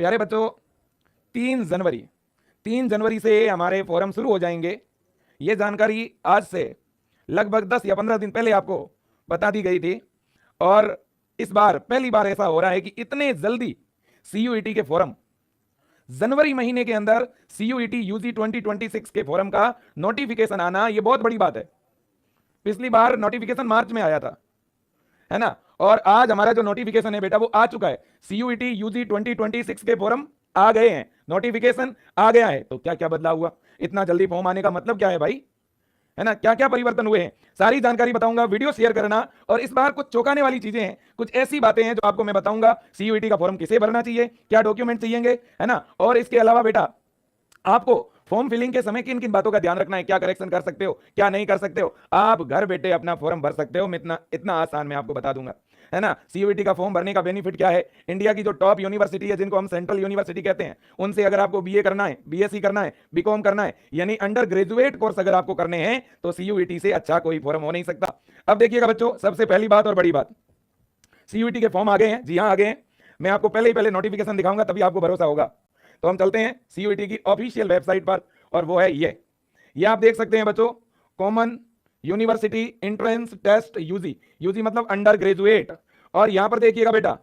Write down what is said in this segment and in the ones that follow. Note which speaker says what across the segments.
Speaker 1: प्यारे बच्चों, 3 जनवरी 3 जनवरी से हमारे फोरम शुरू हो जाएंगे। ये जानकारी आज से लगभग 10 या 15 दिन पहले आपको बता दी गई थी और इस बार पहली बार ऐसा हो रहा है कि इतने जल्दी सीयूईटी के फोरम, जनवरी महीने के अंदर सीयूईटी यूजी 2026 के फोरम का नोटिफिकेशन आना, ये बहुत बड़ी बात है। पिछली बार नोटिफिकेशन मार्च में आया था, है ना, और आज हमारा जो नोटिफिकेशन है बेटा वो आ चुका है। सीयूईटी यूजी 2026 के फॉर्म आ गए हैं, नोटिफिकेशन आ गया है। तो क्या क्या बदलाव हुआ, इतना जल्दी फॉर्म आने का मतलब क्या है भाई, है ना, क्या क्या परिवर्तन हुए हैं, सारी जानकारी बताऊंगा। वीडियो शेयर करना। और इस बार कुछ चौंकाने वाली चीजें हैं, कुछ ऐसी बातें हैं जो आपको मैं बताऊंगा। सीयूईटी का फॉर्म किसे भरना चाहिए, क्या डॉक्यूमेंट चाहिए, है ना, और इसके अलावा बेटा आपको फॉर्म फिलिंग के समय किन किन बातों का ध्यान रखना है, क्या करेक्शन कर सकते हो, क्या नहीं कर सकते हो, आप घर बैठे अपना फॉर्म भर सकते हो। मैं इतना इतना आसान मैं आपको बता दूंगा, है ना। सीयूईटी का फॉर्म भरने का बेनिफिट क्या है, इंडिया की जो टॉप यूनिवर्सिटी है, जिनको हम सेंट्रल यूनिवर्सिटी कहते हैं, उनसे अगर आपको बीए करना है, बीएससी करना है, बीकॉम करना है, यानी अंडर ग्रेजुएट कोर्स अगर आपको करने हैं, तो सीयूईटी से अच्छा कोई फॉर्म हो नहीं सकता। अब देखिएगा बच्चों, सबसे पहली बात और बड़ी बात, सीयूईटी के फॉर्म आ गए हैं। जी हाँ, आ गए हैं। मैं आपको पहले ही पहले नोटिफिकेशन दिखाऊंगा, तभी आपको भरोसा होगा। तो हम चलते हैं सीयूईटी की ऑफिशियल वेबसाइट पर, और वो है ये आप देख सकते हैं बच्चों, common university entrance test UG, UG मतलब अंडर ग्रेजुएट। और यहां पर देखिएगा बेटा,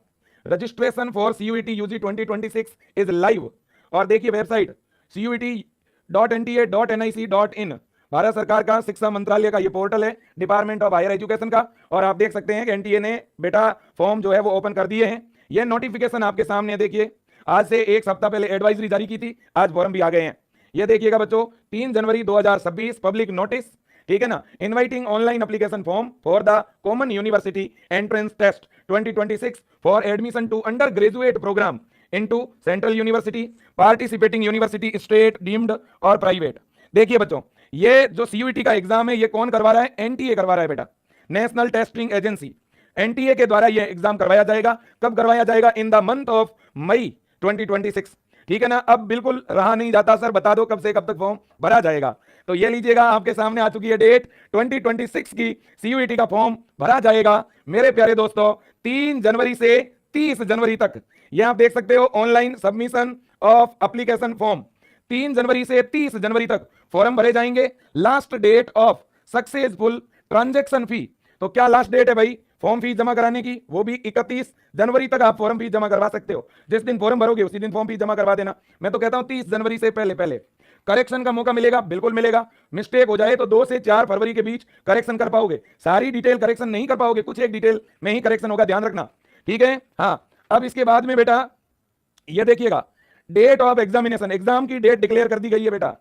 Speaker 1: registration for CUET UG 2026 is live. और देखिए वेबसाइट CUET.NTA.NIC.in, भारत सरकार का शिक्षा मंत्रालय का ये पोर्टल है, डिपार्टमेंट ऑफ हायर एजुकेशन का। और आप देख सकते हैं कि एनटीए ने बेटा फॉर्म जो है वो ओपन कर दिए हैं। ये नोटिफिकेशन आपके सामने देखिए, आज से एक सप्ताह पहले एडवाइजरी जारी की थी, आज फॉर्म भी आ गए हैं। ये देखिएगा बच्चों, 3 जनवरी 2026 पब्लिक नोटिस, ठीक है ना, inviting online application form for the common university entrance test 2026 for admission to undergraduate programme into central university, participating university, state, deemed और प्राइवेट। देखिए बच्चों, ये जो सीयूईटी का एग्जाम है, ये कौन करवा रहा है, एनटीए करवा रहा है बेटा, नेशनल टेस्टिंग एजेंसी, एनटीए के द्वारा यह एग्जाम करवाया जाएगा। कब करवाया जाएगा, in the month of May 2026, ठीक है ना। अब बिल्कुल रहा नहीं जाता, सर बता दो कब से कब तक फॉर्म भरा जाएगा। तो ये लीजिएगा, आपके सामने आ चुकी है डेट, 2026 की सीयूईटी का फॉर्म भरा जाएगा मेरे प्यारे दोस्तों, 3 जनवरी से 30 जनवरी तक। ये आप देख सकते हो, online submission of application form, 3 जनवरी से 30 जनवरी तक फॉर्म भरे जाएंगे। Last date of successful transaction fee, तो क्या लास्ट डेट है भाई फॉर्म फीस जमा कराने की, वो भी 31 जनवरी तक आप फॉर्म फीस जमा करवा सकते हो। जिस दिन फॉर्म भरोगे उसी दिन फॉर्म फीस जमा करवा देना। मैं तो कहता हूं 30 जनवरी से पहले पहले करेक्शन का मौका मिलेगा, बिल्कुल मिलेगा। मिस्टेक हो जाए तो 2 से 4 फरवरी के बीच करेक्शन कर पाओगे, सारी डिटेल करेक्शन नहीं कर पाओगे, कुछ एक डिटेल में ही करेक्शन होगा, ध्यान रखना, ठीक है। हाँ, अब इसके बाद में बेटा ये देखिएगा, डेट ऑफ एग्जामिनेशन, एग्जाम की डेट डिक्लेयर कर दी गई है बेटा।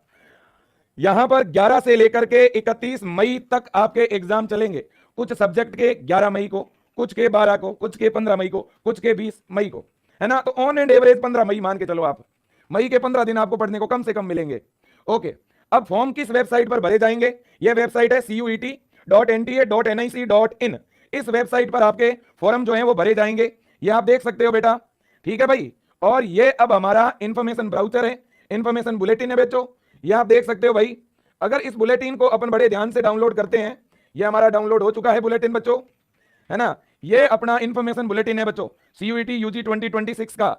Speaker 1: यहां पर 11 से लेकर के 31 मई तक आपके एग्जाम चलेंगे। कुछ सब्जेक्ट के 11 मई को, कुछ के 12 को, कुछ के 15 मई को, कुछ के 20 मई को, है ना। तो ऑन एंड एवरेज 15 मई मान के चलो आप, मई के 15 दिन आपको पढ़ने को कम से कम मिलेंगे। ओके, अब फॉर्म किस वेबसाइट पर भरे जाएंगे, यह वेबसाइट है CUET.NTA.NIC.in। इस वेबसाइट पर आपके फॉर्म जो है वो भरे जाएंगे, ये आप देख सकते हो बेटा, ठीक है भाई। और ये अब हमारा इंफॉर्मेशन ब्राउचर है, इंफॉर्मेशन बुलेटिन है बच्चों, ये आप देख सकते हो भाई। अगर इस बुलेटिन को अपन बड़े ध्यान से डाउनलोड करते हैं, ये हमारा डाउनलोड हो चुका है बुलेटिन बच्चों, है ना। ये अपना इंफॉर्मेशन बुलेटिन है बच्चों, सीयूईटी यूजी 2026 का।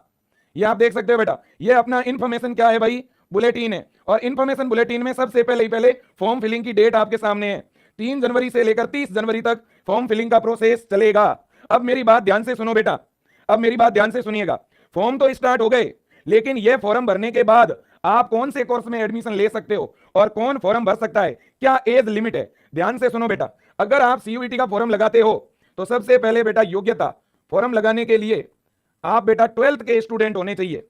Speaker 1: ये आप देख सकते हो बेटा, ये अपना इंफॉर्मेशन क्या है भाई, बुलेटिन है। और इंफॉर्मेशन बुलेटिन में सबसे पहले फॉर्म फिलिंग की डेट आपके सामने है, 3 जनवरी से लेकर 30 जनवरी तक फॉर्म फिलिंग का प्रोसेस चलेगा। अब मेरी बात ध्यान से सुनो बेटा, अब मेरी बात ध्यान से सुनिएगा। फॉर्म तो स्टार्ट हो गए, लेकिन यह फॉर्म भरने के बाद आप कौन से कोर्स में एडमिशन ले सकते हो और कौन फॉर्म भर सकता है, क्या एज लिमिट है, ध्यान से सुनो बेटा। अगर आप सीयूईटी का फॉर्म लगाते हो तो सबसे पहले बेटा योग्यता, फॉर्म लगाने के लिए आप बेटा 12th के स्टूडेंट होने चाहिए,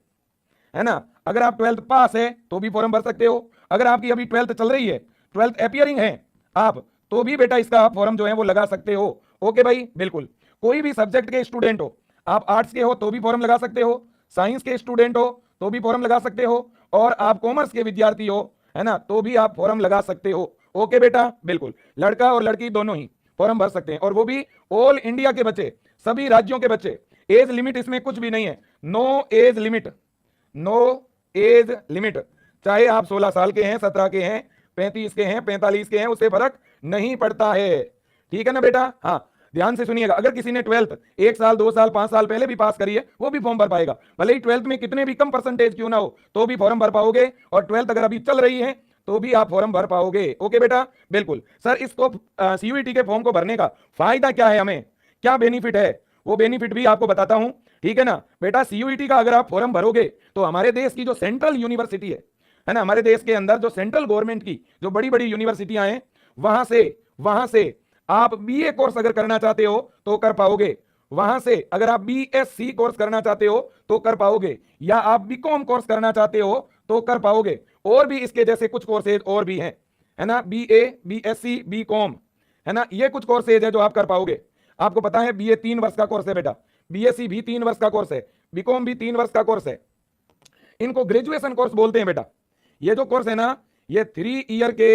Speaker 1: है ना। अगर आप 12th पास है तो भी फॉर्म भर सकते हो। अगर आपकी अभी 12th चल रही है, 12th अपियरिंग है आप, तो भी बेटा इसका फॉर्म जो है वो लगा सकते हो। ओके भाई, बिल्कुल। कोई भी सब्जेक्ट के स्टूडेंट हो, आप आर्ट्स के हो तो भी फॉर्म लगा सकते हो, साइंस के स्टूडेंट हो तो भी फॉर्म लगा सकते हो, और आप कॉमर्स के विद्यार्थी हो, है ना, तो भी आप फॉर्म लगा सकते हो। ओके बेटा, बिल्कुल, लड़का और लड़की दोनों ही फॉर्म भर सकते हैं, और वो भी ऑल इंडिया के बच्चे, सभी राज्यों के बच्चे। एज लिमिट इसमें कुछ भी नहीं है, no age limit, no age limit. चाहे आप 16 साल के हैं, 17 के हैं, 35 के हैं, 45 के हैं, उससे फर्क नहीं पड़ता है, ठीक है ना बेटा। हाँ, ध्यान से सुनिएगा, अगर किसी ने 12th 1 साल 2 साल 5 साल पहले भी पास करी है वो भी फॉर्म भर पाएगा, भले ही 12th में कितने भी कम परसेंटेज क्यों ना हो तो भी फॉर्म भर पाओगे, और 12th अगर अभी चल रही है तो भी आप फॉर्म भर पाओगे। ओके बेटा, बिल्कुल। सर इसको सीयूईटी के फॉर्म को भरने का फायदा क्या है, हमें क्या बेनिफिट है, वो बेनिफिट भी आपको बताता हूं, ठीक है ना बेटा। सीयूईटी का अगर आप फॉर्म भरोगे तो हमारे देश की जो सेंट्रल यूनिवर्सिटी है ना, हमारे देश के अंदर जो सेंट्रल गवर्नमेंट की जो बड़ी बड़ी यूनिवर्सिटियां हैं वहां से आप बीए कोर्स अगर करना चाहते हो तो कर पाओगे, वहां से अगर आप बीएससी कोर्स करना चाहते हो तो कर पाओगे, या आप बीकॉम कोर्स करना चाहते हो तो कर पाओगे, और भी इसके जैसे कुछ कोर्सेज और भी हैं, है ना, बीए बीएससी बीकॉम, है ना, ये कुछ कोर्सेज है जो आप कर पाओगे। आपको पता है बीए 3 वर्ष का कोर्स है बेटा, बीएससी भी 3 वर्ष का कोर्स है, बीकॉम भी 3 वर्ष का कोर्स है, इनको ग्रेजुएशन कोर्स बोलते हैं बेटा। ये जो कोर्स है ना ये 3 ईयर के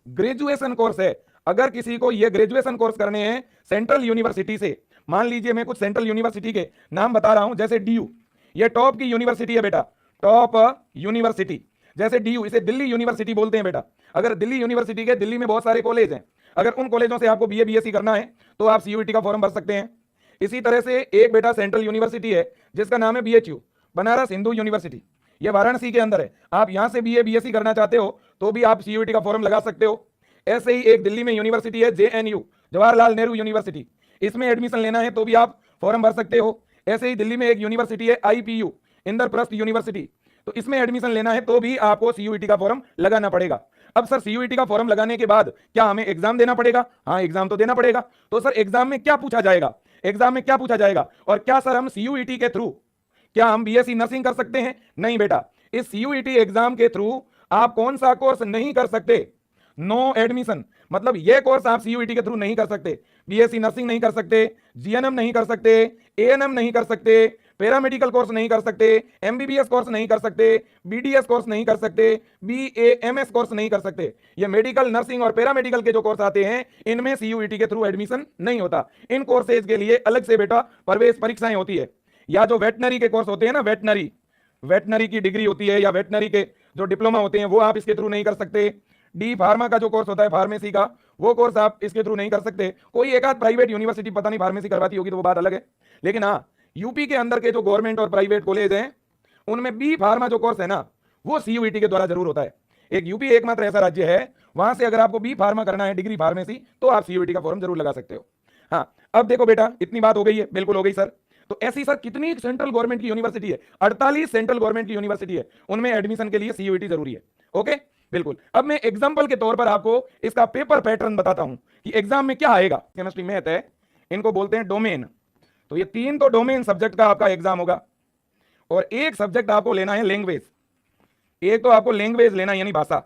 Speaker 1: ग्रेजुएशन कोर्स है। अगर किसी को ये ग्रेजुएशन कोर्स करने हैं सेंट्रल यूनिवर्सिटी से, मान लीजिए मैं कुछ सेंट्रल यूनिवर्सिटी के नाम बता रहा हूं, जैसे डीयू, ये टॉप की यूनिवर्सिटी है बेटा, टॉप यूनिवर्सिटी, जैसे डीयू, इसे दिल्ली यूनिवर्सिटी बोलते हैं बेटा। अगर दिल्ली यूनिवर्सिटी के, दिल्ली में बहुत सारे कॉलेज हैं, अगर उन कॉलेजों से आपको बीए बीएससी करना है तो आप सीयूईटी का फॉर्म भर सकते हैं। इसी तरह से एक बेटा सेंट्रल यूनिवर्सिटी है जिसका नाम है बीएचयू, बनारस हिंदू यूनिवर्सिटी, ये वाराणसी के अंदर है। आप यहां से बीए बीएससी करना चाहते हो तो भी आप सीयूईटी का फॉर्म लगा सकते हो। ऐसे ही एक दिल्ली में यूनिवर्सिटी है जेएनयू, जवाहरलाल नेहरू यूनिवर्सिटी, इसमें एडमिशन लेना है तो भी आप फॉर्म भर सकते हो। ऐसे ही दिल्ली में एक यूनिवर्सिटी है आईपीयू, इंद्रप्रस्थ यूनिवर्सिटी, तो इसमें एडमिशन लेना है तो भी आपको सीयूईटी का फॉर्म लगाना पड़ेगा। अब सर सीयूईटी का फॉर्म लगाने के बाद क्या हमें एग्जाम देना पड़ेगा? हाँ, एग्जाम तो देना पड़ेगा। तो सर एग्जाम में क्या पूछा जाएगा, एग्जाम में क्या पूछा जाएगा, और क्या सर हम सीयूईटी के थ्रू क्या हम बीएससी नर्सिंग कर सकते हैं? नहीं बेटा, इस सीयूईटी एग्जाम के थ्रू आप कौन सा कोर्स नहीं कर सकते? नो एडमिशन, मतलब ये कोर्स आप सीयूईटी के थ्रू नहीं कर सकते। बीएससी नर्सिंग नहीं कर सकते, जीएनएम नहीं कर सकते, एएनएम नहीं कर सकते, पैरामेडिकल कोर्स नहीं कर सकते, एमबीबीएस कोर्स नहीं कर सकते, बीडीएस कोर्स नहीं कर सकते, बीएएमएस कोर्स नहीं कर सकते। ये मेडिकल, नर्सिंग और पैरामेडिकल के जो कोर्स आते हैं इनमें सीयूईटी के थ्रू एडमिशन नहीं होता। इन कोर्सेज के लिए अलग से बेटा प्रवेश परीक्षाएं होती है, या जो वेटनरी के कोर्स होते हैं ना, वेटनरी की डिग्री होती है, या वेटनरी के जो डिप्लोमा होते हैं वो आप इसके थ्रू नहीं कर सकते। डी फार्मा का जो कोर्स होता है फार्मेसी का, वो कोर्स आप इसके थ्रू नहीं कर सकते। कोई एक आध प्राइवेट यूनिवर्सिटी पता नहीं फार्मेसी करवाती होगी तो वो बात अलग है, लेकिन हाँ यूपी के अंदर के जो गवर्नमेंट और प्राइवेट कॉलेज हैं उनमें बी फार्मा जो कोर्स है ना वो सीयूईटी के द्वारा जरूर होता है। एक यूपी एकमात्र ऐसा राज्य है वहां से अगर आपको बी फार्मा करना है, डिग्री फार्मेसी, तो आप सीयूईटी का फॉर्म जरूर लगा सकते हो। हाँ, अब देखो बेटा इतनी बात हो गई है, बिल्कुल हो गई सर। तो ऐसी सर कितनी सेंट्रल गवर्नमेंट की यूनिवर्सिटी है? 48 सेंट्रल गवर्नमेंट की यूनिवर्सिटी है, उनमें एडमिशन के लिए सीयूईटी जरूरी है। ओके, बिल्कुल। अब मैं एग्जांपल के तौर पर आपको इसका पेपर पैटर्न बताता हूं कि एग्जाम में क्या आएगा। केमिस्ट्री मैथ है, इनको बोलते हैं डोमेन, तो ये 3 तो डोमेन सब्जेक्ट का आपका एग्जाम होगा, और एक सब्जेक्ट आपको लेना है लैंग्वेज। एक तो आपको लैंग्वेज लेना यानी भाषा,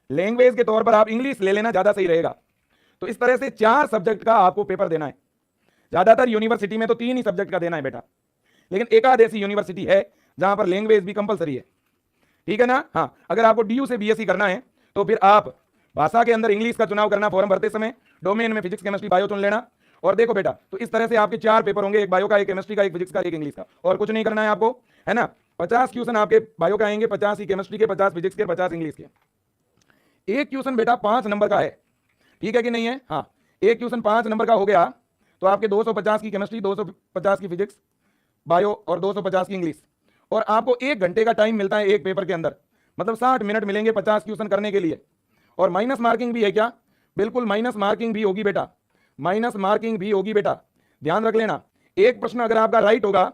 Speaker 1: लैंग्वेज के तौर पर आप इंग्लिश ले लेना, ज्यादा सही रहेगा। तो इस तरह से 4 सब्जेक्ट का आपको पेपर देना है। ज्यादातर यूनिवर्सिटी में तो 3 ही सब्जेक्ट का देना है बेटा, लेकिन एक आध ऐसी यूनिवर्सिटी है जहां पर लैंग्वेज भी कंपलसरी है, ठीक है ना। हाँ, अगर आपको डीयू से बीएससी करना है तो फिर आप भाषा के अंदर इंग्लिश का चुनाव करना फॉर्म भरते समय, डोमेन में फिजिक्स केमिस्ट्री बायो चुन लेना। और देखो बेटा, तो इस तरह से आपके 4 पेपर होंगे, एक बायो का, एक केमिस्ट्री का, एक फिजिक्स का, एक इंग्लिश का, और कुछ नहीं करना है आपको, है ना। 50 क्वेश्चन आपके बायो का आएंगे, 50 ही केमिस्ट्री के, 50 फिजिक्स के, 50 इंग्लिश के। एक क्वेश्चन बेटा 5 नंबर का है, ठीक है कि नहीं है? हाँ, एक क्वेश्चन 5 नंबर का हो गया तो आपके 250 की केमिस्ट्री, 250 की फिजिक्स बायो और 250 की इंग्लिश, और आपको 1 घंटे का टाइम मिलता है एक पेपर के अंदर, मतलब 60 मिनट मिलेंगे 50 क्वेश्चन करने के लिए। और माइनस मार्किंग भी है क्या? बिल्कुल माइनस मार्किंग भी होगी बेटा, माइनस मार्किंग भी होगी बेटा, ध्यान रख लेना। एक प्रश्न अगर आपका राइट होगा,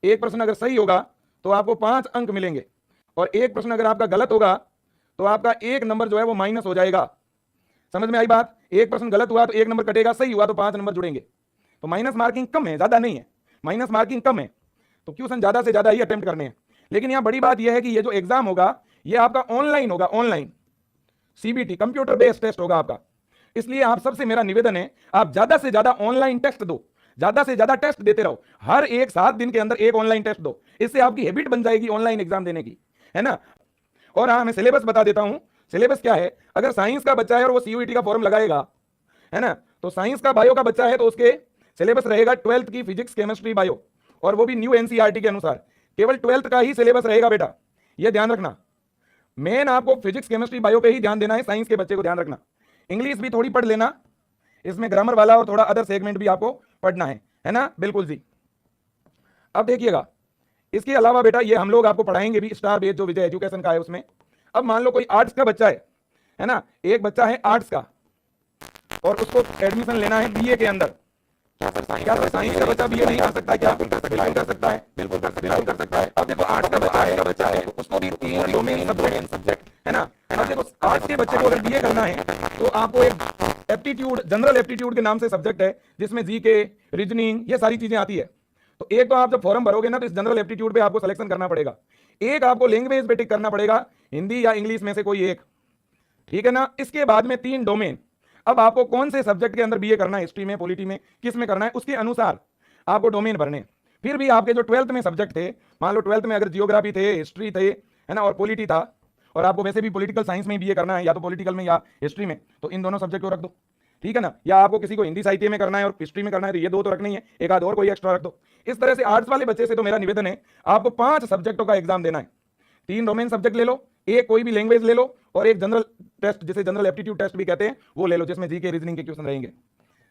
Speaker 1: एक प्रश्न अगर सही होगा तो आपको 5 अंक मिलेंगे, और एक प्रश्न अगर आपका गलत होगा तो आपका 1 नंबर जो है वो माइनस हो जाएगा। समझ में आई बात? एक प्रश्न गलत हुआ तो 1 नंबर कटेगा, सही हुआ तो 5 नंबर जुड़ेंगे। तो माइनस मार्किंग कम है, ज्यादा नहीं है, माइनस मार्किंग कम है, तो क्वेश्चन ज्यादा से ज्यादा ही अटेम्प्ट करने हैं। लेकिन यहां बड़ी बात यह है कि ये जो एग्जाम होगा ये आपका ऑनलाइन होगा, online CBT, computer based test होगा आपका। इसलिए आप सबसे मेरा निवेदन है, आप ज्यादा से ज्यादा ऑनलाइन टेस्ट दो, ज्यादा से ज्यादा टेस्ट देते रहो, हर एक 7 दिन के अंदर एक ऑनलाइन टेस्ट दो, इससे आपकी हैबिट बन जाएगी ऑनलाइन एग्जाम देने की, है ना। और हाँ, मैं सिलेबस बता देता हूं, सिलेबस क्या है। अगर साइंस का बच्चा है और वो सीयूईटी का फॉर्म लगाएगा, है ना, तो साइंस का बायो का बच्चा है तो उसके सिलेबस रहेगा 12th की फिजिक्स केमिस्ट्री बायो, और वो भी न्यू एनसीईआरटी के अनुसार केवल 12th का ही सिलेबस रहेगा बेटा, ये ध्यान रखना। मेन आपको फिजिक्स केमिस्ट्री बायो पे ही ध्यान देना है, साइंस के बच्चे को ध्यान रखना। इंग्लिश भी थोड़ी पढ़ लेना, इसमें ग्रामर वाला और थोड़ा अदर सेगमेंट भी आपको पढ़ना है ना, बिल्कुल जी। अब देखिएगा, इसके अलावा बेटा ये हम लोग आपको पढ़ाएंगे भी स्टार बेस जो विजय एजुकेशन का है उसमें। अब मान लो कोई आर्ट्स का बच्चा है ना, एक बच्चा है आर्ट्स का और उसको एडमिशन लेना है बीए के अंदर। क्या सर साइंस का बच्चा बीए नहीं कर सकता? क्या बिल्कुल कर सकता है, बिल्कुल कर सकता है। अब देखो आर्ट्स का बच्चा है उसको भी तीन डोमेन सब्जेक्ट है ना। अब देखो आर्ट्स के बच्चे को अगर बीए करना है तो आपको एक एप्टीट्यूड, जनरल एप्टीट्यूड के नाम से सब्जेक्ट है जिसमें जीके, रीजनिंग, ये सारी चीजें आती है। तो एक तो आप जब फॉर्म भरोगे ना तो इस जनरल एप्टीट्यूड पे आपको सिलेक्शन करना पड़ेगा। एक आपको लैंग्वेज पे टिक करना पड़ेगा, हिंदी या इंग्लिश में से कोई एक, ठीक है ना। इसके बाद में 3 डोमेन। अब आपको कौन से सब्जेक्ट के अंदर बीए करना है, हिस्ट्री में, पॉलिटी में, किस में करना है, उसके अनुसार आपको डोमेन भरने। फिर भी आपके जो 12th में सब्जेक्ट थे, मान लो 12th में अगर जियोग्राफी थे, हिस्ट्री थे, है ना, और पॉलिटी था, और आपको वैसे भी पॉलिटिकल साइंस में बीए करना है, या तो पॉलिटिकल में या हिस्ट्री में, तो इन दोनों सब्जेक्ट को रख दो, ठीक है ना। या आपको किसी को हिंदी साहित्य में करना है और हिस्ट्री में करना है, तो ये 2 तो रखनी है, एक आध और कोई एक्स्ट्रा रख दो। इस तरह से आर्ट्स वाले बच्चे से तो मेरा निवेदन है आपको 5 सब्जेक्टों का एग्जाम देना है। 3 डोमेन सब्जेक्ट ले लो, एक कोई भी लैंग्वेज ले लो, और एक जनरल टेस्ट जिसे जनरल एप्टीट्यूड टेस्ट भी कहते हैं वो ले लो, जिसमें जीके, रीजनिंग के क्वेश्चन रहेंगे,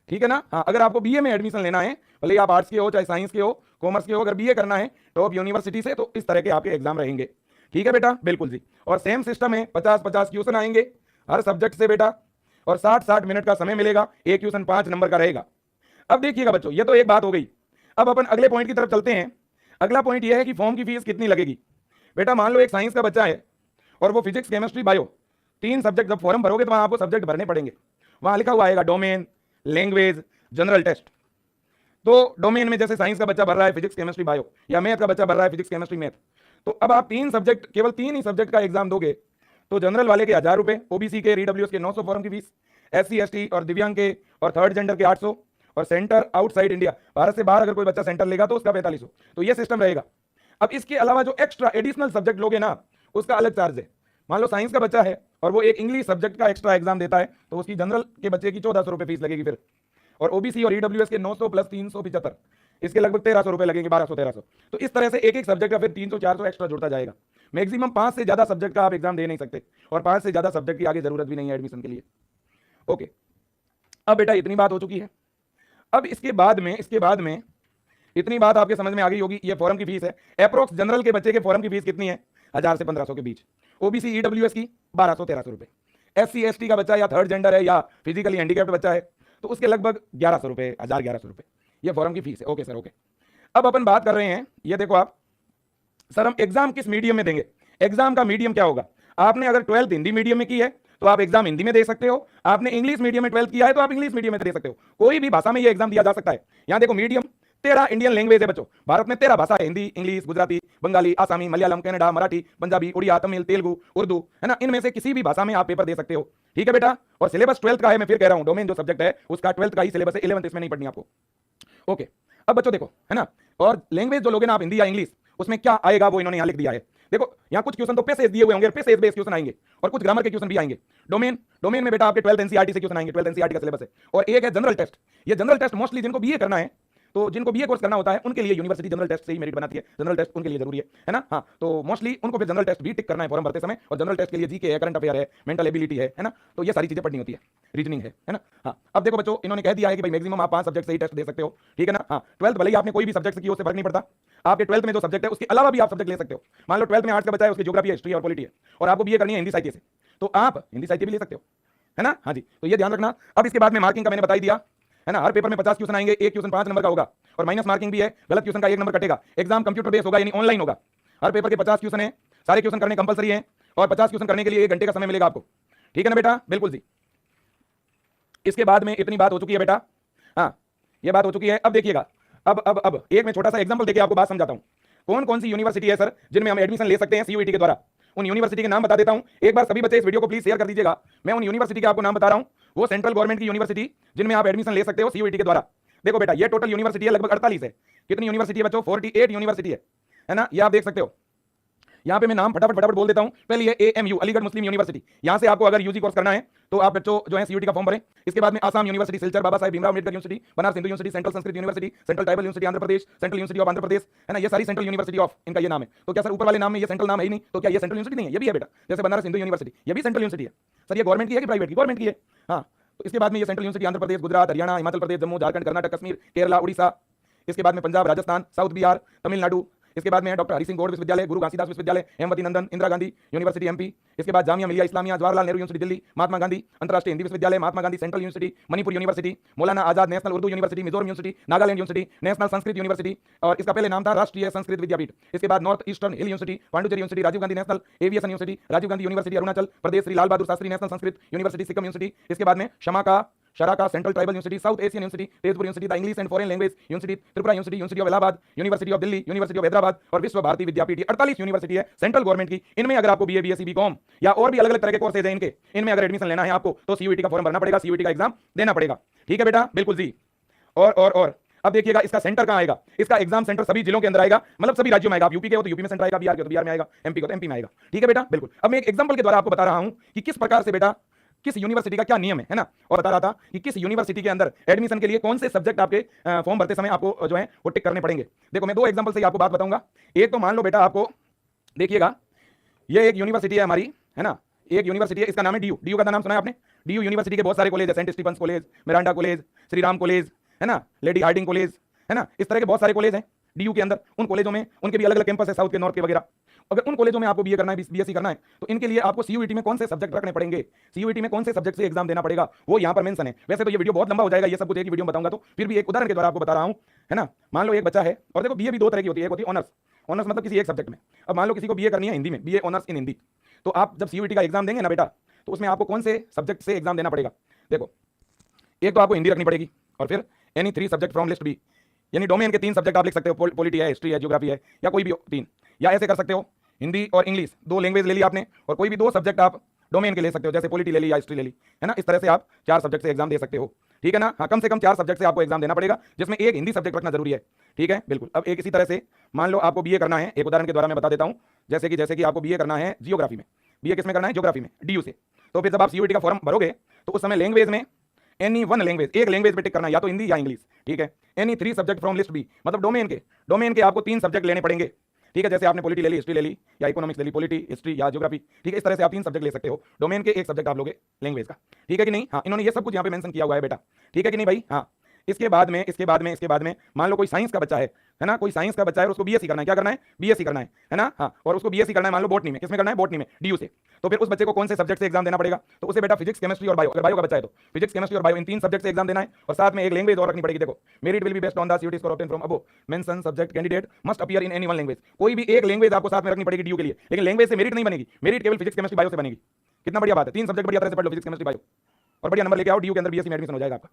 Speaker 1: ठीक है ना। हाँ, अगर आपको बीए में एडमिशन लेना है, भले आप आर्ट्स के हो चाहे साइंस के हो, कॉमर्स के हो, अगर बीए करना है टॉप यूनिवर्सिटी से, तो इस तरह के आपके एग्जाम रहेंगे, ठीक है बेटा, बिल्कुल जी। और सेम सिस्टम है, 50-50 क्वेश्चन आएंगे हर सब्जेक्ट से बेटा, और 60-60 मिनट का समय मिलेगा, एक क्वेश्चन 5 नंबर का रहेगा। अब देखिएगा बच्चों, ये तो एक बात हो गई। अब अपन अगले पॉइंट की तरफ चलते हैं। अगला पॉइंट यह है कि फॉर्म की फीस कितनी लगेगी। बेटा मान लो एक साइंस का बच्चा है और वो फिजिक्स, केमिस्ट्री, बायो 3 सब्जेक्ट, जब फॉर्म भरोगे तो वहां आपको सब्जेक्ट भरने पड़ेंगे। वहां लिखा हुआ आएगा डोमेन, लैंग्वेज, जनरल टेस्ट। तो डोमेन में जैसे साइंस का बच्चा भर रहा है फिजिक्स, केमिस्ट्री, बायो, या मैथ का बच्चा भर रहा है फिजिक्स, केमिस्ट्री, मैथ, तो अब आप 3 सब्जेक्ट, केवल 3 ही सब्जेक्ट का एग्जाम दोगे तो जनरल वाले के 1000 रुपए, ओबीसी के, ईडब्ल्यूएस के 900 फॉर्म की फीस, एससी, एसटी और दिव्यांग के और थर्ड जेंडर के 800, और सेंटर आउटसाइड इंडिया, भारत से बाहर अगर कोई बच्चा सेंटर लेगा तो उसका 4500। तो ये सिस्टम रहेगा। अब इसके अलावा जो एक्स्ट्रा एडिशनल सब्जेक्ट लोगे ना, उसका अलग चार्ज है। मान लो साइंस का बच्चा है और वो एक इंग्लिश सब्जेक्ट का एक्स्ट्रा एग्जाम देता है, तो उसकी जनरल के बच्चे की 1400 रुपए फीस लगेगी फिर, और ओबीसी और ईडब्ल्यूएस के 900 प्लस 375, इसके लगभग 1300 रुपए लगेंगे, 1200-1300। तो इस तरह से एक एक सब्जेक्ट का फिर 300-400 एक्स्ट्रा जुड़ता जाएगा। मैक्सिमम 5 से ज्यादा सब्जेक्ट का आप एग्जाम दे नहीं सकते, और 5 से ज्यादा सब्जेक्ट की आगे जरूरत भी नहीं है एडमिशन के लिए। ओके, अब बेटा इतनी बात हो चुकी है। अब इसके बाद में इतनी बात आपके समझ में आ गई होगी, ये फॉर्म की फीस है। अप्रोक्स जनरल के बच्चे के फॉर्म की फीस कितनी है? 1000 से 1500 के बीच। ओबीसी, ईडब्ल्यूएस की 1200-1300 रुपए। एससी, एसटी का बच्चा या थर्ड जेंडर है या फिजिकली हैंडीकैप्ड बच्चा है तो उसके लगभग 1100 रुपए, 1000-1100 रुपए ये फॉर्म की फीस है। Okay sir, okay. अब अपन बात कर रहे हैं, ये देखो आप, सर हम एग्जाम किस मीडियम में देंगे? एग्जाम का मीडियम क्या होगा? आपने अगर 12th हिंदी मीडियम में की है तो आप एग्जाम हिंदी में दे सकते हो। आपने इंग्लिश मीडियम में 12th किया है तो आप इंग्लिश मीडियम में दे सकते हो। कोई भी भाषा में ये एग्जाम दिया जा सकता है। यहां देखो मीडियम 13 इंडियन लैंग्वेज है बच्चों। भारत में 13 भाषा है, हिंदी, इंग्लिश, गुजराती, बंगाली, आसामी, मलयालम, कन्नड़ा, मराठी, पंजाबी, उड़िया, तमिल, तेलुगु, उर्दू, है ना। इनमें से किसी भी भाषा में आप पेपर दे सकते हो, ठीक है बेटा। और सिलेबस 12th का है, मैं फिर कह रहा हूं, डोमेन जो सब्जेक्ट है उसका 12th का ही सिलेबस है, 11th इसमें नहीं पढ़नी आपको। ओके, अब बच्चों देखो, है ना, और लैंग्वेज जो लोगे ना आप, हिंदी या इंग्लिश, उसमें क्या आएगा वो इन्होंने यहां लिख दिया है। देखो यहाँ कुछ क्वेश्चन तो पैसेज दिए हुए होंगे, पैसेज बेस्ड क्वेश्चन आएंगे, और कुछ ग्रामर के क्वेश्चन भी आएंगे। डोमेन में बेटा आपके 12th एनसीईआरटी से क्वेश्चन आएंगे, 12th एनसीईआरटी का सिलेबस है। और एक है जनरल टेस्ट। ये जनरल टेस्ट मोस्टली जिनको बीए करना है, तो जिनको बीए कोर्स करना होता है उनके लिए यूनिवर्सिटी जनरल टेस्ट से ही मेरिट बनाती है। जनरल टेस्ट उनके लिए जरूरी है ना। हाँ, तो मोस्टली उनको फिर जनरल टेस्ट भी टिक करना है फॉर्म भरते समय, और जनरल टेस्ट के लिए जीके है, करंट अफेयर है, मेंटल एबिलिटी है ना। तो ये सारी चीजें पढ़नी होती है, रीजनिंग है ना। हाँ, अब देखो बच्चों, इन्होंने कह दिया है कि भाई मैक्सिमम आप 5 सब्जेक्ट से ही टेस्ट दे सकते हो, ठीक है ना। हाँ, 12th भले ही आपने कोई भी सब्जेक्ट की, उससे फर्क नहीं पड़ता। आपके 12th में जो सब्जेक्ट है उसके अलावा भी आप सब्जेक्ट ले सकते हो। मान लो 12th में आर्ट्स का बच्चा है, उसकी ज्योग्राफी, हिस्ट्री और पॉलिटी है, और आपको बीए करनी है हिंदी साहित्य से, तो आप हिंदी साहित्य भी ले सकते हो, है ना। हाँ जी, तो ये ध्यान रखना। अब इसके बाद में मार्किंग का मैंने बता ही दिया, है ना। हर पेपर में 50 क्वेश्चन आएंगे, एक क्वेश्चन 5 नंबर का होगा, और माइनस मार्किंग भी है, गलत क्वेश्चन का 1 नंबर कटेगा। एग्जाम कंप्यूटर बेस्ड होगा, यानी ऑनलाइन होगा। हर पेपर के 50 क्वेश्चन है, सारे क्वेश्चन करने कंपलसरी है, और 50 क्वेश्चन करने के लिए 1 घंटे का समय मिलेगा आपको, ठीक है ना बेटा, बिल्कुल जी। इसके बाद में इतनी बात हो चुकी है बेटा, हाँ ये बात हो चुकी है। अब देखिएगा, अब एक मैं छोटा सा एग्जाम्पल देके आपको बात समझाता हूँ। कौन कौन सी यूनिवर्सिटी है सर जिनमें हम एडमिशन ले सकते हैं सीयूईटी के द्वारा? उन यूनिवर्सिटी के नाम बता देता हूं। एक बार सभी बच्चे इस वीडियो को प्लीज शेयर कर दीजिएगा। मैं उन यूनिवर्सिटी के आपको नाम बता रहा हूं, वो सेंट्रल गवर्नमेंट की यूनिवर्सिटी जिनमें आप एडमिशन ले सकते हो सीयूईटी के द्वारा। देखो बेटा, ये टोटल यूनिवर्सिटी है लगभग 48 है। कितनी यूनिवर्सिटी है बच्चों? 48 यूनिवर्सिटी है ना। ये आप देख सकते हो। यहाँ पे मैं नाम फटाफट बोल देता हूं। पहले ये एएमयू, अलीगढ़ मुस्लिम यूनिवर्सिटी, यहां से आपको अगर यूजी कोर्स करना है तो आप बच्चों जो है सीयूटी का फॉर्म भरें। इसके बाद में Assam university Silchar, Baba Saheb Bhimrao Ambedkar university, Banaras Hindu university, central Sanskrit university, central tribal university Andhra Pradesh, central university of Andhra Pradesh, है ना। ये सारी सेंट्रल यूनिवर्सिटी ऑफ, इनका ये नाम है। तो क्या सर ऊपर वाले नाम में ये सेंट्रल नाम है ही नहीं? तो क्या ये सेंट्रल यूनिवर्सिटी नहीं है? ये भी है बेटा। जैसे बनारस हिंदू यूनिवर्सिटी, ये भी सेंट्रल यूनिवर्सिटी है। सर ये गवर्नमेंट की है कि प्राइवेट की? गवर्नमेंट की है। हाँ, तो इसके बाद में ये सेंट्रल यूनिवर्सिटी आंध्र प्रदेश, गुजरात, हरियाणा, हिमाचल प्रदेश, जम्मू, झारखंड, कर्नाटक, कश्मीर, केरला, उड़ीसा, इसके बाद में पंजाब, राजस्थान, साउथ बिहार, तमिलनाडु, इसके बाद में है डॉक्टर हरि सिंह गौड़ विश्वविद्यालय, गुरु घासीदास विश्वविद्यालय, हेमवती नंदन इंदिरा गांधी यूनिवर्सिटी एमपी, इसके बाद जामिया मिलिया इस्लामिया, जवाहरलाल नेहरू यूनिवर्सिटी दिल्ली, महात्मा गांधी अंतर्राष्ट्रीय हिंदी विश्वविद्यालय, Mahatma Gandhi central university, Manipur university, Maulana Azad national Urdu university, Mizoram university, Nagaland university, national Sanskrit university, और इसका पहले नाम था राष्ट्रीय संस्कृत विद्यापीठ। इसके बाद north eastern hill university, Pondicherry university, Rajiv Gandhi national aviation university, Rajiv Gandhi university Arunachal Pradesh, Shri Lal Bahadur Shastri national Sanskrit university Sikkim university, इसके बाद में शराका central tribal university, south Asian university, Tezpur university, the English and foreign language university, Tripura university, university of Allahabad, university of Delhi, university of Hyderabad और Visva Bharati Vidyapeeth. 48 university है central government की। इनमें अगर आपको बीए, बीएससी, बीकॉम या और भी अलग अलग तरह के कोर्सेज हैं इनके, इनमें अगर एडमिशन लेना है आपको तो सीयूईटी का फॉर्म भरना पड़ेगा, सीयूईटी का एग्जाम देना पड़ेगा। ठीक है बेटा, बिल्कुल जी। और अब देखिएगा इसका सेंटर कहां आएगा। इसका एग्जाम सेंटर सभी जिलों के अंदर आएगा, मतलब सभी राज्यों में आएगा। आप यूपी के हो तो यूपी में सेंटर आएगा, बिहार के हो तो बिहार में आएगा, एमपी को तो एमपी में आएगा। ठीक है बेटा, बिल्कुल। अब मैं एक एग्जांपल के द्वारा आपको बता रहा हूं कि किस प्रकार से बेटा किस यूनिवर्सिटी का क्या नियम है ना, और बता रहा था कि किस यूनिवर्सिटी के अंदर एडमिशन के लिए कौन से सब्जेक्ट आपके फॉर्म भरते समय आपको जो है वो टिक करने पड़ेंगे। देखो मैं दो एग्जांपल से आपको बात बताऊंगा। एक तो मान लो बेटा आपको देखिएगा, ये एक यूनिवर्सिटी है हमारी, है ना, एक यूनिवर्सिटी है, इसका नाम है डीयू। डीयू का नाम सुना है आपने? डीयू यूनिवर्सिटी के बहुत सारे कॉलेज है, Saint Stephen's College, Miranda College, Shri Ram College, है ना, लेडी हार्डिंग कॉलेज, है ना, इस तरह के बहुत सारे कॉलेज हैं डीयू के अंदर। उन कॉलेजों में उनके भी अलग अलग कैंपस है, साउथ के, नॉर्थ के वगैरह। अगर उन कॉलेजों में आपको बीए करना है, बीएससी करना है, तो इनके लिए आपको सीयूईटी में कौन से सब्जेक्ट रखने पड़ेंगे, सीयूईटी में कौन से सब्जेक्ट से एग्जाम देना पड़ेगा, वो यहाँ पर मेंशन है। वैसे तो ये वीडियो बहुत लंबा हो जाएगा, ये सब कुछ एक ही वीडियो में बताऊंगा, तो फिर भी एक उदाहरण के द्वारा आपको बता रहा हूँ, है ना। मान लो एक बच्चा है, और देखो बीए भी दो तरह की होती है, एक होती है ऑनर्स, ऑनर्स मतलब किसी एक सब्जेक्ट में। अब मान लो किसी को बीए करनी है हिंदी में, बीए ऑनर्स इन हिंदी, तो आप जब सीयूईटी का एग्जाम देंगे ना बेटा, तो उसमें आपको कौन से सब्जेक्ट से एग्जाम देना पड़ेगा। देखो एक तो आपको हिंदी रखनी पड़ेगी, और फिर any 3 subject from list B, यानी डोमेन के 3 सब्जेक्ट आप लिख सकते हो, पॉलिटी है, हिस्ट्री है, ज्योग्राफी है, या कोई भी 3, या ऐसे कर सकते हो हिंदी और इंग्लिश, 2 लैंग्वेज ले ली आपने, और कोई भी 2 सब्जेक्ट आप डोमेन के ले सकते हो, जैसे पॉलिटी ले ली या हिस्ट्री ले ली, है ना। इस तरह से आप 4 सब्जेक्ट से एग्जाम दे सकते हो। ठीक है ना, हाँ, कम से कम 4 सब्जेक्ट से आपको एग्जाम देना पड़ेगा, जिसमें एक हिंदी सब्जेक्ट रखना जरूरी है। ठीक है, बिल्कुल। अब एक इसी तरह से मान लो आपको बीए करना है, एक उदाहरण के द्वारा मैं बता देता हूं, जैसे कि आपको बीए करना है जियोग्राफी में, बीए किस में करना है, ज्योग्राफी में, डीयू से। तो फिर जब आप सीयूईटी का फॉर्म भरोगे तो उस समय लैंग्वेज में एनी 1 लैंग्वेज, एक लैंग्वेज पे टिक करना, या तो हिंदी या इंग्लिश। ठीक है, any 3 subject from list B, मतलब डोमेन के आपको 3 सब्जेक्ट लेने पड़ेंगे। ठीक है, जैसे आपने पॉलिटी ले ली, हिस्ट्री ले ली, या इकोनॉमिक्स ले ली, पॉलिटी, हिस्ट्री या ज्योग्राफी। ठीक है, इस तरह से आप 3 सब्जेक्ट ले सकते हो, डोमेन के 1 सब्जेक्ट आप लोगे लैंग्वेज का। ठीक है कि नहीं, हाँ, इन्होंने ये सब कुछ यहाँ पे मेंशन किया हुआ है बेटा। ठीक है कि नहीं भाई, हाँ। इसके बाद में मान लो कोई साइंस का बच्चा है ना, कोई साइंस का बच्चा है और उसको बीएससी करना है, क्या करना है, बीएससी करना है ना, हाँ, और उसको बीएससी करना है मान लो बॉटनी में, किसमें करना है, बॉटनी में, डीयू से। तो फिर उस बच्चे को कौन से सब्जेक्ट से एग्जाम देना पड़ेगा, तो उसे बेटा फिजिक्स, केमिस्ट्री और बायो, अगर बायो का बच्चा है तो फिजिक्स, केमिस्ट्री और बायो, इन 3 सब्जेक्ट से एग्जाम देना है, और साथ में एक लैंग्वेज और रखनी पड़ेगी। देखो merit will be based on the CUET score obtain from above mention subject, candidate must appear in any 1 language. कोई भी एक लैंग्वेज आपको साथ में रखनी पड़ेगी डीयू के लिए, लेकिन लैंग्वेज से मेरिट नहीं बनेगी, मेरिट केवल फिजिक्स, केमिस्ट्री, बायो से बनेगी। कितना बढ़िया बात है, 3 सब्जेक्ट बढ़िया तरह से पढ़ लो, फिजिक्स, केमिस्ट्री, बायो, और बढ़िया नंबर लेके आओ, डीयू के अंदर बीएससी में एडमिशन हो जाएगा आपका।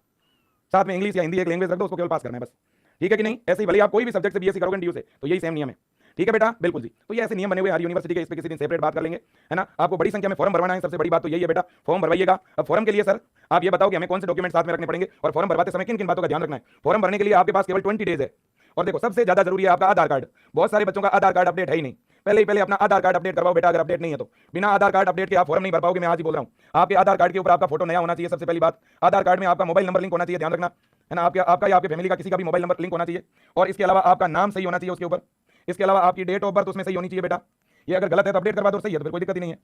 Speaker 1: साथ में इंग्लिश या हिंदी एक लैंग्वेज रख दो, उसको केवल पास करना है बस। ठीक है कि नहीं, ऐसे ही भले आप कोई भी सब्जेक्ट से बीएससी करोगे डीयू से, तो यही सेम नियम है। ठीक है बेटा, बिल्कुल जी। तो ये ऐसे नियम बने हुए हर यूनिवर्सिटी के, इस पे किसी दिन सेपरेट बात कर लेंगे, है ना। आपको बड़ी संख्या में फॉर्म भरवाना है, सबसे बड़ी बात तो यही है बेटा, फॉर्म भरवाइएगा। अब फॉर्म के लिए सर आप ये बताओ कि हमें कौन से डॉक्यूमेंट साथ में रखने पड़ेंगे, और फॉर्म भरवाते समय किन किन बातों का ध्यान रखना है। फॉर्म भरने के लिए आपके पास केवल 20 डेज है, और देखो सबसे ज्यादा जरूरी है आपका आधार कार्ड। बहुत सारे बच्चों का आधार कार्ड अपडेट है ही नहीं, पहले अपना आधार कार्ड अपडेट करवाओ बेटा, अगर अपडेट नहीं है तो। बिना आधार कार्ड अपडेट के आप फॉर्म नहीं भर पाओगे, मैं आज ही बोल रहा हूं। आपके आधार कार्ड के ऊपर आपका फोटो नया होना चाहिए, सबसे पहली बात। आधार कार्ड में आपका मोबाइल नंबर लिंक होना चाहिए, ध्यान रखना, है ना, आपका या आपके फैमिली का किसी का भी मोबाइल नंबर लिंक होना चाहिए, और इसके अलावा आपका नाम सही होना चाहिए उसके ऊपर। इसके अलावा आपकी डेट ऑफ बर्थ उसमें सही होनी चाहिए बेटा। ये अगर गलत है तो अपडेट करवा दो, सही है तो फिर कोई दिक्कत ही नहीं है।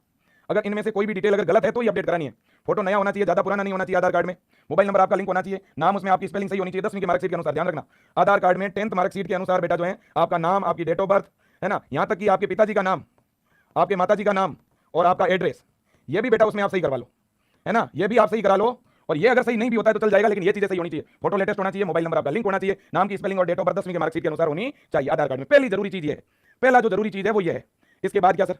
Speaker 1: अगर इनमें से कोई भी डिटेल अगर गलत है तो ही अपडेट करानी है। फोटो नया होना चाहिए, ज्यादा पुराना नहीं होना चाहिए आधार कार्ड में। मोबाइल नंबर आपका लिंक होना चाहिए, नाम उसमें आपकी स्पेलिंग सही होनी चाहिए 10वीं की मार्कशीट के अनुसार, ध्यान रखना। आधार कार्ड में 10th मार्कशीट के अनुसार बेटा जो है आपका नाम, आपकी डेट ऑफ बर्थ, है ना, यहां तक कि आपके पिताजी का नाम, आपके माताजी का नाम और आपका एड्रेस, ये भी बेटा उसमें आप सही करवा लो, है ना, ये भी आप सही करा लो। और ये अगर सही नहीं भी होता है तो चल जाएगा, लेकिन ये चीजें सही होनी चाहिए। फोटो लेटेस्ट होना चाहिए, मोबाइल नंबर आपका लिंक होना चाहिए, नाम की स्पेलिंग और डेट ऑफ बर्थ 10वीं की मार्कशीट के अनुसार होनी चाहिए आधार कार्ड में। पहली जरूरी चीज ये है, पहला जो जरूरी चीज है वो ये है। इसके बाद क्या सर,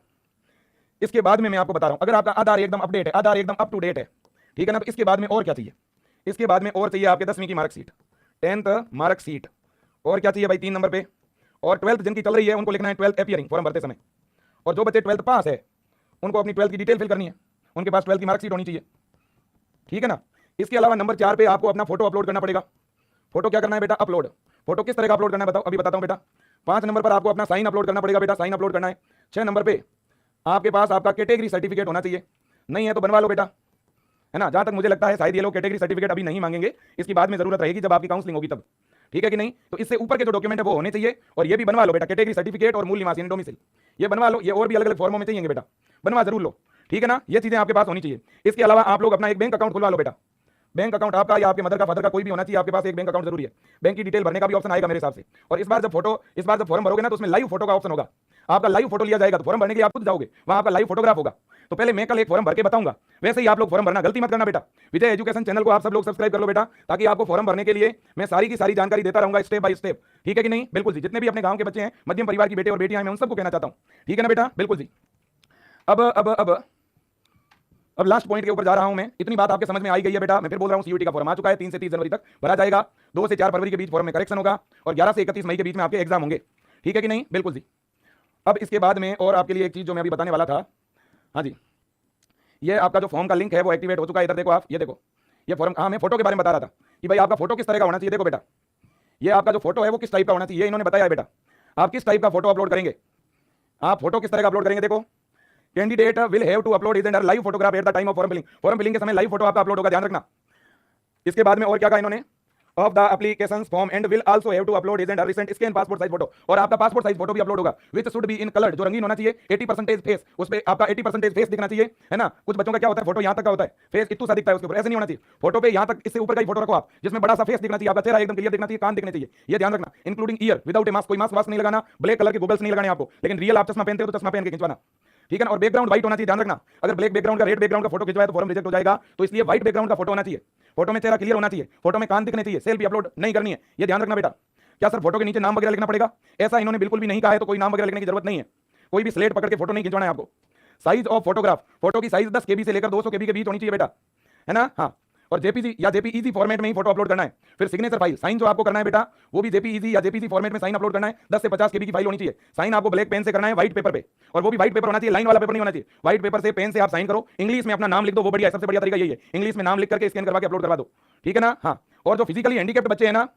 Speaker 1: इसके बाद में मैं आपको बता रहा हूं, अगर आपका आधार एकदम अपडेट है, आधार एकदम अप टू डेट है, ठीक है ना, तो इसके बाद में और क्या चाहिए, इसके बाद में और चाहिए आपके 10वीं की मार्कशीट, 10th मार्कशीट, और क्या चाहिए भाई 3 नंबर पे, और 12th जिनकी चल रही है उनको लिखना है 12th अपीयरिंग फॉर्म भरते समय। और जो बच्चे 12th पास है उनको अपनी 12th की डिटेल फिल करनी है, उनके पास 12th की मार्कशीट होनी चाहिए, ठीक है ना। इसके अलावा नंबर 4 पे आपको अपना फोटो अपलोड करना पड़ेगा। फोटो क्या करना है बेटा, अपलोड। फोटो किस तरह का अपलोड करना है बताओ, अभी बताता हूं बेटा। 5 नंबर पर आपको अपना साइन अपलोड करना पड़ेगा बेटा, साइन अपलोड करना है। 6 नंबर पे आपके पास आपका कैटेगरी सर्टिफिकेट होना चाहिए, नहीं है तो बनवा लो बेटा, है ना। जहां तक मुझे लगता है शायद ये लोग कैटेगरी सर्टिफिकेट अभी नहीं मांगेंगे, इसकी बाद में जरूरत रहेगी जब आपकी काउंसलिंग होगी तब, ठीक है कि नहीं। तो इससे ऊपर के जो डॉक्यूमेंट है वो होने चाहिए, और ये भी बनवा लो बेटा, कैटेगरी सर्टिफिकेट और मूल निवासी डोमिसाइल, ये बनवा लो। ये और भी अलग अलग फॉर्मों में चाहिए बेटा, बनवा जरूर लो, ठीक है ना। ये चीजें आपके पास होनी चाहिए। इसके अलावा आप लोग अपना एक बैंक अकाउंट खुलवा लो बेटा, बैंक अकाउंट आपका या आपके मदर का, फादर का, कोई भी होना चाहिए, आपके पास एक बैंक अकाउंट जरूरी है। बैंक की डिटेल भरने का भी ऑप्शन आएगा मेरे हिसाब से। और इस बार जब फॉर्म भरोगे ना तो उसमें लाइव फोटो का ऑप्शन होगा, आपका लाइव फोटो लिया जाएगा। तो फॉर्म भरने के लिए आप खुद जाओगे, वहां आपका लाइव फोटोग्राफ होगा। तो पहले मैं कल एक फॉर्म भर के बताऊंगा, वैसे ही आप लोग फॉर्म भरना, गलती मत करना बेटा। विजय एजुकेशन चैनल को आप सब लोग सब्सक्राइब कर लो बेटा, ताकि आपको फॉर्म भरने के लिए मैं सारी की सारी जानकारी देता रहूंगा स्टेप बाय स्टेप, ठीक है कि नहीं? बिल्कुल जी। जितने भी अपने गांव के बच्चे हैं, मध्यम परिवार की बेटे और बेटियां हैं, मैं उन सबको कहना चाहता हूं, ठीक है ना बेटा? बिल्कुल जी। अब लास्ट पॉइंट के ऊपर जा रहा हूं मैं। इतनी बात आपके समझ में आई गई है बेटा? मैं फिर बोल रहा हूं, सीयूटी का फॉर्म आ चुका है, 3 से 30 जनवरी तक भरा जाएगा। 2 से 4 फरवरी के बीच फॉर्म में करेक्शन होगा और 11 से 31 मई के बीच में आपके एग्जाम होंगे, ठीक है कि नहीं? बिल्कुल जी। अब इसके बाद में और आपके लिए एक चीज जो मैं अभी बताने वाला था, हाँ जी, ये आपका जो फॉर्म का लिंक है वो एक्टिवेट हो चुका है। इधर देखो आप, ये देखो ये फॉर्म। हाँ, मैं फोटो के बारे में बता रहा था कि भाई आपका फोटो किस तरह का होना चाहिए। देखो बेटा, ये आपका जो फोटो है वो किस टाइप का होना चाहिए, इन्होंने बताया है बेटा। आप किस टाइप का फोटो अपलोड करेंगे, आप फोटो किस तरह का अपलोड करेंगे? देखो, candidate will have to upload his and her live photograph at the time of form filling. Form filling के समय लाइव फोटो आपका अपलोड होगा, ध्यान रखना। इसके बाद में और क्या कहा इन्होंने, of the application form and will also have to upload his and her recent scan passport size photo. और आपका पासपोर्ट साइज फोटो भी अपलोड होगा, which should be in colour, जो रंगीन होना चाहिए। 80% फेस, उस पे आपका 80% फेस दिखना चाहिए, है ना? कुछ बच्चों का क्या होता है, फोटो यहां तक का होता है, फेस इतना सा दिखता है उसके ऊपर, ऐसे नहीं होना चाहिए। फोटो पे यहां तक, इससे ऊपर का ही फोटो रखो आप, जिसमें बड़ा सा फेस दिखना चाहिए, आपका चेहरा एकदम क्लियर दिखना चाहिए, कान दिखने चाहिए, ये ध्यान रखना। इंक्लूडिंग ईयर, विदाउट ए मास्क, कोई मास्क वास्क नहीं लगाना, ब्लैक कलर के गॉगल्स नहीं लगाने आपको, लेकिन रियल आप चश्मा पहनते हो तो चश्मा पहन के खिंचवाना, ठीक है ना? और बैकग्राउंड व्हाइट होना चाहिए, ध्यान रखना। अगर ब्लैक बैकग्राउंड का, रेड बैकग्राउंड का फोटो खिंचवाए तो फॉर्म रिजेक्ट हो जाएगा, तो इसलिए व्हाइट बैकग्राउंड का फोटो होना चाहिए। फोटो में चेहरा क्लियर होना चाहिए, फोटो में कान दिखने चाहिए, सेल्फी अपलोड नहीं करनी है, ये ध्यान रखना बेटा। क्या सर फोटो के नीचे नाम वगैरह लिखना पड़ेगा? ऐसा इन्होंने बिल्कुल भी नहीं कहा है, तो कोई नाम वगैरह लिखने की जरूरत नहीं है। कोई भी स्लेट पकड़ के फोटो नहीं खिंचवाना है आपको। साइज ऑफ फोटोग्राफ, फोटो की साइज 10 KB से लेकर 200 KB के बीच होनी चाहिए बेटा, है ना? हाँ, और जेपीजी या जेपीईजी फॉर्मेट में ही फोटो अपलोड करना है। फिर सिग्नेचर फाइल, साइन जो आपको करना है बेटा, वो भी जेपीईजी या जेपीजी फॉर्मेट में साइन अपलोड करना है। 10 से 50 KB की फाइल होनी चाहिए। साइन आपको ब्लैक पेन से करना है, व्हाइट पेपर पे, और वो भी व्हाइट पेपर होना चाहिए, लाइन वाला पेपर नहीं होना चाहिए। व्हाइट पेपर से, पेन से आप साइन करो, इंग्लिश में अपना नाम लिख दो, वो बढ़िया है, सबसे बढ़िया तरीका यही है। इंग्लिश में नाम लिख करके स्कैन करवा के अपलोड करवा दो, ठीक है ना? हाँ, और जो फिजिकली हैंडीकैप्ड बच्चे हैं ना,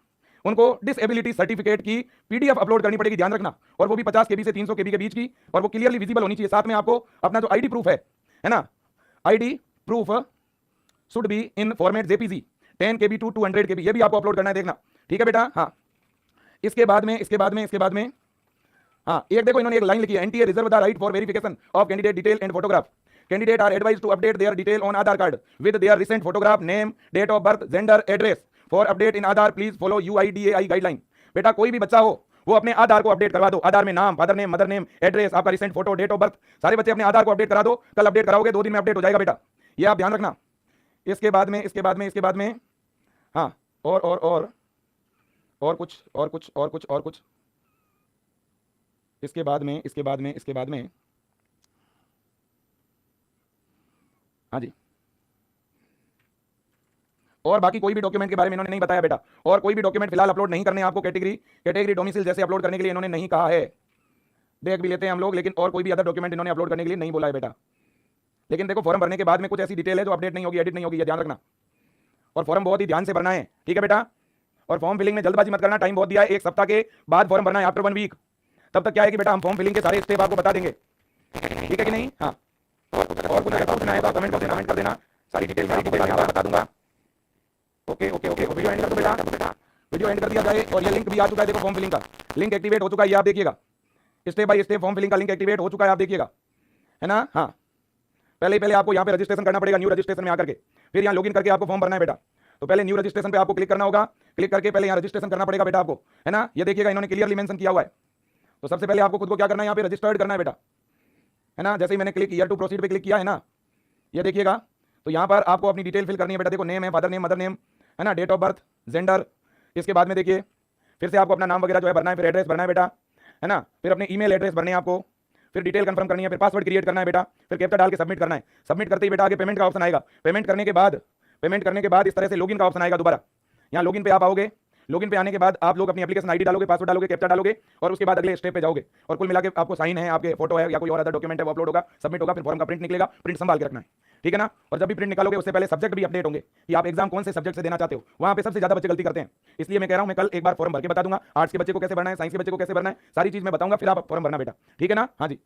Speaker 1: उनको डिसेबिलिटी सर्टिफिकेट की पीडीएफ अपलोड करनी पड़ेगी, ध्यान रखना। और वो भी 50 KB से 300 KB के बीच की, और वो क्लियरली विजिबल होनी चाहिए। साथ में आपको अपना जो आईडी प्रूफ है ना, ID proof should be in format JPG 10 KB to 200 KB, ये भी आपको अपलोड करना है, देखना, ठीक है बेटा? हाँ, इसके बाद में हाँ, एक देखो इन्होंने एक लाइन लिखी है, NTA reserve the right for verification of candidate detail and photograph. Candidate are advise to update their detail on Aadhaar card with their recent photograph, name, date of birth, gender, address. For update in Aadhaar please follow UIDAI guideline. बेटा कोई भी बच्चा हो वो अपने आधार को update करवा दो। आधार में नाम, father name, mother name, address, आपका recent photo, date of birth, सारे बच्चे अपने आधार को अपडेट करा दो। कल अपडेट कराओगे, 2 दिन में अपडेट हो जाएगा बेटा, ये आप ध्यान रखना। इसके बाद में हाँ, और कुछ इसके बाद में हाँ जी, और बाकी कोई भी डॉक्यूमेंट के बारे में इन्होंने नहीं बताया बेटा। और कोई भी डॉक्यूमेंट फिलहाल अपलोड नहीं करने आपको, कैटेगरी डोमिसाइल जैसे अपलोड करने के लिए इन्होंने नहीं कहा है, देख भी लेते हैं हम लोग। लेकिन और कोई भी अदर डॉक्यूमेंट इन्होंने अपलोड करने के लिए नहीं बोला है बेटा। लेकिन देखो, फॉर्म भरने के बाद में कुछ ऐसी डिटेल है जो अपडेट नहीं होगी, एडिट नहीं होगी, ये ध्यान रखना। और फॉर्म बहुत ही ध्यान से भरना है, ठीक है बेटा? और फॉर्म फिलिंग में जल्दबाजी मत करना, टाइम बहुत दिया है, 1 सप्ताह के बाद फॉर्म भरना है, आफ्टर 1 वीक। तब तक क्या है कि बेटा हम फॉर्म फिलिंग के सारे स्टेप आपको बता देंगे, ठीक है कि नहीं? हाँ, और कुछ अगर पूछना है तो कमेंट कर देना, सारी डिटेल मैं बता दूंगा। ओके, वीडियो एंड कर दो बेटा, वीडियो एंड कर दिया जाए। और ये लिंक भी आ चुका है, देखो फॉर्म फिलिंग का लिंक एक्टिवेट हो चुका है, ये आप देखिएगा, step by step form filling का लिंक एक्टिवेट हो चुका है, आप देखिएगा, है ना? हाँ, पहले आपको यहाँ पे रजिस्ट्रेशन करना पड़ेगा, न्यू रजिस्ट्रेशन में आकर के, फिर यहाँ लॉगिन करके आपको फॉर्म भरना है बेटा। तो पहले न्यू रजिस्ट्रेशन पे आपको क्लिक करना होगा, क्लिक करके पहले यहाँ रजिस्ट्रेशन करना पड़ेगा बेटा आपको, है ना? ये देखिएगा इन्होंने क्लियरली मेंशन किया हुआ है। तो सबसे पहले आपको खुद को क्या करना है, यहाँ पे रजिस्टर्ड करना है बेटा, है ना? जैसे ही मैंने क्लिक ईयर टू प्रोसीड पे क्लिक किया है ना, ये देखिएगा, तो यहाँ पर आपको अपनी डिटेल फिल करनी है बेटा। देखो, नेम है, फादर नेम, मदर नेम, है ना, डेट ऑफ बर्थ, जेंडर। इसके बाद में देखिए फिर से आपको अपना नाम वगैरह जो है भरना है, फिर एड्रेस भरना है बेटा, है ना? फिर अपने ईमेल एड्रेस भरने हैं आपको, फिर डिटेल कंफर्म करनी है, फिर पासवर्ड क्रिएट करना है बेटा, फिर कैप्चा डाल के सबमिट करना है। सबमिट करते ही बेटा आगे पेमेंट का ऑप्शन आएगा। पेमेंट करने के बाद इस तरह से लॉगिन का ऑप्शन आएगा दोबारा। यहाँ लॉगिन पे आप आओगे, लॉगिन पे आने के बाद आप लोग अपनी एप्लीकेशन आईडी डालोगे, पासवर्ड डालोगे, कैप्चा डालोगे, और उसके बाद अगले स्टेप पे जाओगे। और कुल मिला के आपको साइन है, आपके फोटो है या कोई और अदर डॉक्यूमेंट है वो अपलोड होगा, सबमिट होगा, फिर फॉर्म का प्रिंट निकलेगा, प्रिंट संभाल के रखना है, ठीक है ना? और जब भी प्रिंट निकालोगे उससे पहले सब्जेक्ट भी अपडेट होंगे कि आप एग्जाम कौन से सब्जेक्ट से देना चाहते हो। वहाँ पे सबसे ज्यादा बच्चे गलती करते हैं, इसलिए मैं कह रहा हूँ मैं कल एक बार फॉर्म भर के बता दूंगा। आर्ट्स के बच्चे को कैसे भरना है, साइंस के बच्चे को कैसे भरना है, सारी चीज मैं बताऊंगा, फिर आप फॉर्म भरना बेटा, ठीक है ना? हाँ जी।